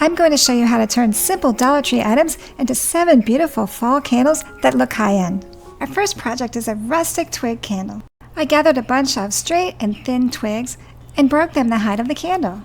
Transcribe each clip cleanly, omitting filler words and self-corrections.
I'm going to show you how to turn simple Dollar Tree items into 7 beautiful fall candles that look high-end. Our first project is a rustic twig candle. I gathered a bunch of straight and thin twigs and broke them the height of the candle.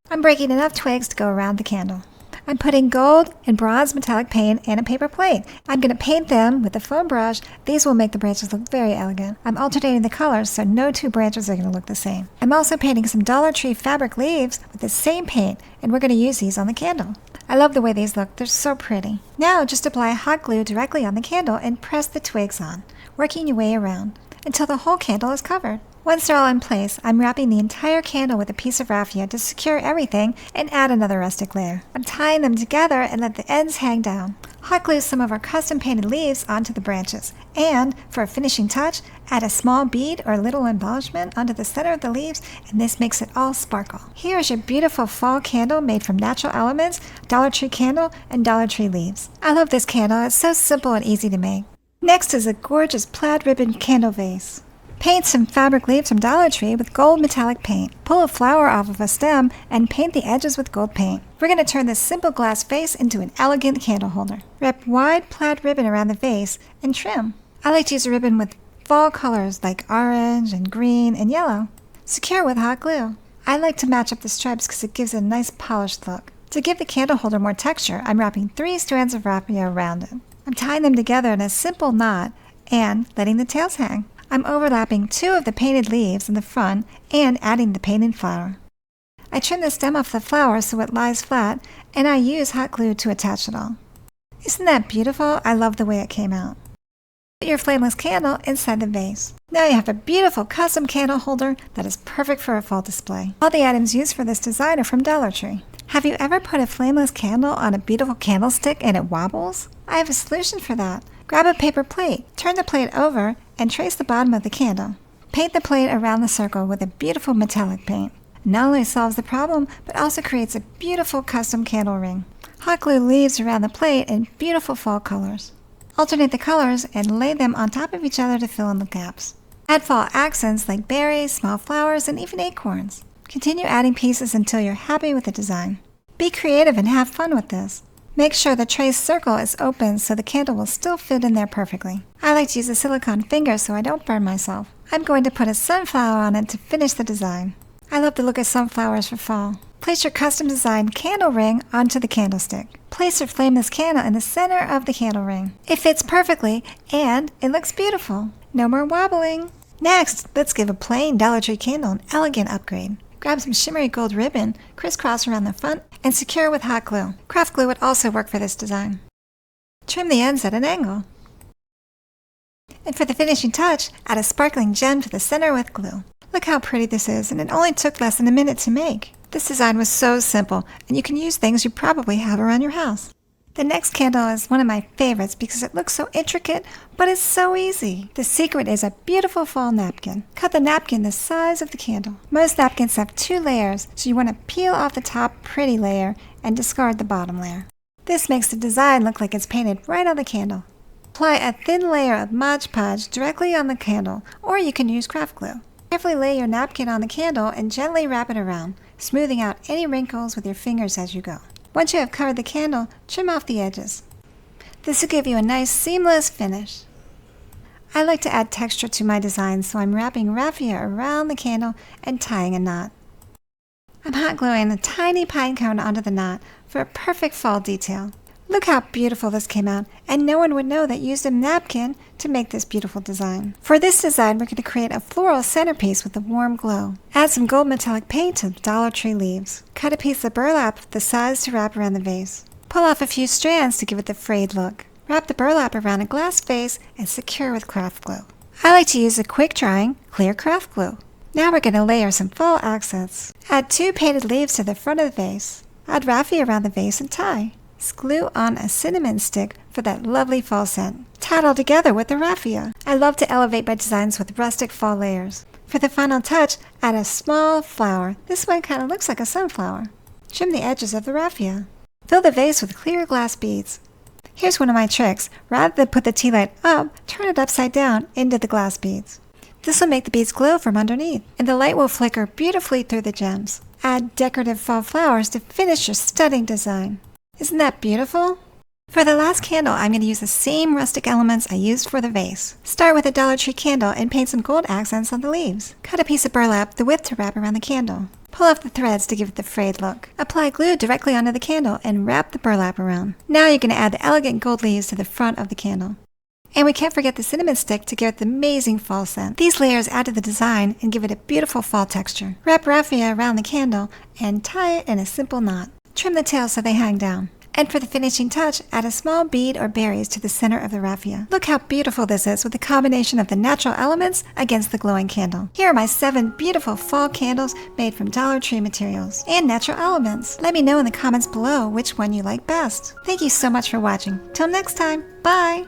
I'm breaking enough twigs to go around the candle. I'm putting gold and bronze metallic paint and a paper plate. I'm going to paint them with a foam brush. These will make the branches look very elegant. I'm alternating the colors so no two branches are going to look the same. I'm also painting some Dollar Tree fabric leaves with the same paint, and we're going to use these on the candle. I love the way these look. They're so pretty. Now just apply hot glue directly on the candle and press the twigs on, working your way around until the whole candle is covered. Once they're all in place, I'm wrapping the entire candle with a piece of raffia to secure everything and add another rustic layer. I'm tying them together and let the ends hang down. Hot glue some of our custom painted leaves onto the branches, and for a finishing touch, add a small bead or little embellishment onto the center of the leaves, and this makes it all sparkle. Here is your beautiful fall candle made from natural elements, Dollar Tree candle, and Dollar Tree leaves. I love this candle. It's so simple and easy to make. Next is a gorgeous plaid ribbon candle vase. Paint some fabric leaves from Dollar Tree with gold metallic paint. Pull a flower off of a stem and paint the edges with gold paint. We're going to turn this simple glass vase into an elegant candle holder. Wrap wide plaid ribbon around the vase and trim. I like to use a ribbon with fall colors like orange and green and yellow. Secure with hot glue. I like to match up the stripes because it gives it a nice polished look. To give the candle holder more texture, I'm wrapping 3 strands of raffia around it. I'm tying them together in a simple knot and letting the tails hang. I'm overlapping 2 of the painted leaves in the front and adding the painted flower. I trim the stem off the flower so it lies flat, and I use hot glue to attach it all. Isn't that beautiful? I love the way it came out. Put your flameless candle inside the vase. Now you have a beautiful custom candle holder that is perfect for a fall display. All the items used for this design are from Dollar Tree. Have you ever put a flameless candle on a beautiful candlestick and it wobbles? I have a solution for that. Grab a paper plate, turn the plate over, and trace the bottom of the candle. Paint the plate around the circle with a beautiful metallic paint. It not only solves the problem, but also creates a beautiful custom candle ring. Hot glue leaves around the plate in beautiful fall colors. Alternate the colors and lay them on top of each other to fill in the gaps. Add fall accents like berries, small flowers, and even acorns. Continue adding pieces until you're happy with the design. Be creative and have fun with this. Make sure the traced circle is open so the candle will still fit in there perfectly. I like to use a silicone finger so I don't burn myself. I'm going to put a sunflower on it to finish the design. I love the look of sunflowers for fall. Place your custom designed candle ring onto the candlestick. Place your flameless candle in the center of the candle ring. It fits perfectly and it looks beautiful. No more wobbling. Next, let's give a plain Dollar Tree candle an elegant upgrade. Grab some shimmery gold ribbon, crisscross around the front, and secure with hot glue. Craft glue would also work for this design. Trim the ends at an angle. And for the finishing touch, add a sparkling gem to the center with glue. Look how pretty this is, and it only took less than a minute to make. This design was so simple, and you can use things you probably have around your house. The next candle is one of my favorites because it looks so intricate, but it's so easy. The secret is a beautiful fall napkin. Cut the napkin the size of the candle. Most napkins have 2 layers, so you want to peel off the top pretty layer and discard the bottom layer. This makes the design look like it's painted right on the candle. Apply a thin layer of Mod Podge directly on the candle, or you can use craft glue. Carefully lay your napkin on the candle and gently wrap it around, smoothing out any wrinkles with your fingers as you go. Once you have covered the candle, trim off the edges. This will give you a nice seamless finish. I like to add texture to my design, so I'm wrapping raffia around the candle and tying a knot. I'm hot gluing a tiny pine cone onto the knot for a perfect fall detail. Look how beautiful this came out, and no one would know that you used a napkin to make this beautiful design. For this design, we're going to create a floral centerpiece with a warm glow. Add some gold metallic paint to the Dollar Tree leaves. Cut a piece of burlap the size to wrap around the vase. Pull off a few strands to give it the frayed look. Wrap the burlap around a glass vase and secure with craft glue. I like to use a quick-drying, clear craft glue. Now we're going to layer some fall accents. Add 2 painted leaves to the front of the vase. Add raffia around the vase and tie. Glue on a cinnamon stick for that lovely fall scent. Tie it all together with the raffia. I love to elevate my designs with rustic fall layers. For the final touch, add a small flower. This one kind of looks like a sunflower. Trim the edges of the raffia. Fill the vase with clear glass beads. Here's one of my tricks. Rather than put the tea light up, turn it upside down into the glass beads. This will make the beads glow from underneath, and the light will flicker beautifully through the gems. Add decorative fall flowers to finish your stunning design. Isn't that beautiful? For the last candle, I'm going to use the same rustic elements I used for the vase. Start with a Dollar Tree candle and paint some gold accents on the leaves. Cut a piece of burlap the width to wrap around the candle. Pull off the threads to give it the frayed look. Apply glue directly onto the candle and wrap the burlap around. Now you're going to add the elegant gold leaves to the front of the candle. And we can't forget the cinnamon stick to give it the amazing fall scent. These layers add to the design and give it a beautiful fall texture. Wrap raffia around the candle and tie it in a simple knot. Trim the tails so they hang down. And for the finishing touch, add a small bead or berries to the center of the raffia. Look how beautiful this is with the combination of the natural elements against the glowing candle. Here are my 7 beautiful fall candles made from Dollar Tree materials and natural elements. Let me know in the comments below which one you like best. Thank you so much for watching. Till next time, bye!